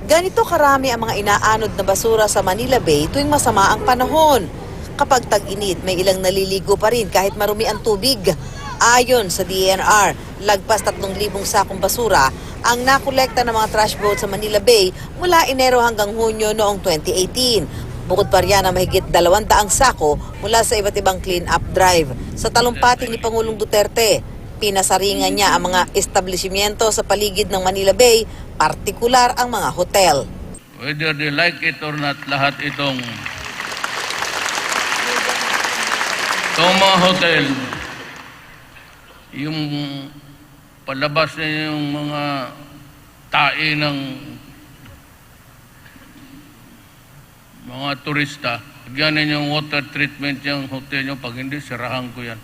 Ganito karami ang mga inaanod na basura sa Manila Bay tuwing masama ang panahon. Kapag tag-init, may ilang naliligo pa rin kahit marumi ang tubig. Ayon sa DENR, lagpas 3,000 sakong basura ang nakolekta ng mga trash boat sa Manila Bay mula Enero hanggang Hunyo noong 2018. Bukod pa riyan ang mahigit 200 sako mula sa iba't ibang clean-up drive. Sa talumpati ni Pangulong Duterte, pinasaringan niya ang mga establishmento sa paligid ng Manila Bay, partikular ang mga hotel. Whether they like it or not, lahat itong mga hotel, yung palabas na yung mga tae ng mga turista, ganyan yung water treatment yung hotel nyo, pag hindi, sirahan ko yan.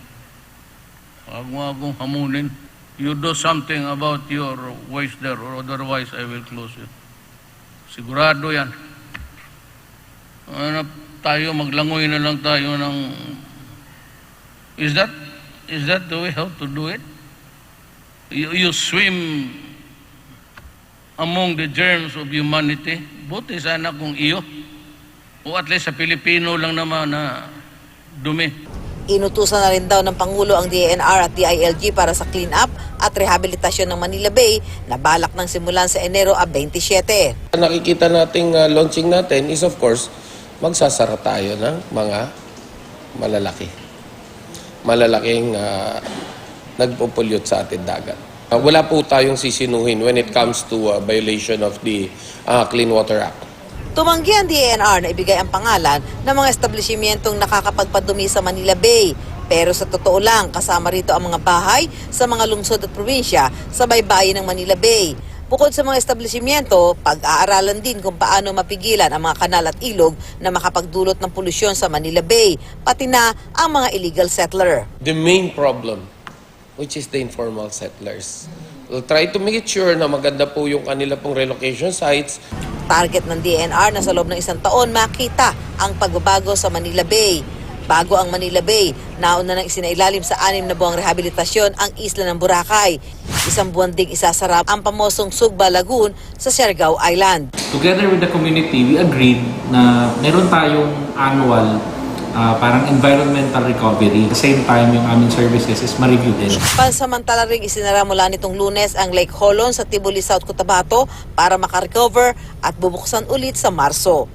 Huwag mo akong hamunin. You do something about your waste there or otherwise I will close it. Sigurado yan. Ano tayo, maglangoy na lang tayo ng... Is that the way how to do it? You swim among the germs of humanity. Buti sana kung iyo. O at least sa Pilipino lang naman na dumi. Inutusan na rin daw ng Pangulo ang DENR at DILG para sa clean-up at rehabilitasyon ng Manila Bay na balak ng simulan sa Enero 27. Nakikita nating launching natin is of course, magsasara tayo ng mga malalaking nagpo-pollute sa ating dagat. Wala po tayong sisinuhin when it comes to violation of the Clean Water Act. Tumanggi ang DENR na ibigay ang pangalan ng mga establishmentong nakakapagpadumi sa Manila Bay. Pero sa totoo lang, kasama rito ang mga bahay sa mga lungsod at probinsya sa baybayin ng Manila Bay. Bukod sa mga establishmento, pag-aaralan din kung paano mapigilan ang mga kanal at ilog na makapagdulot ng polusyon sa Manila Bay, pati na ang mga illegal settler. The main problem, which is the informal settlers. We'll try to make sure na maganda po yung kanila pong relocation sites. Target ng DENR na sa loob ng 1 taon makita ang pagbabago sa Manila Bay. Bago ang Manila Bay, nauna nang isinailalim sa 6 na buwang rehabilitasyon ang isla ng Boracay. 1 buwan ding isasara ang pamosong Sugba Lagoon sa Siargao Island. Together with the community, we agreed na meron tayong annual parang environmental recovery. At the same time, yung aming services is ma-review din. Pansamantala ring isinara mula nitong Lunes ang Lake Holon sa Tibuli, South Cotabato para makarecover at bubuksan ulit sa Marso.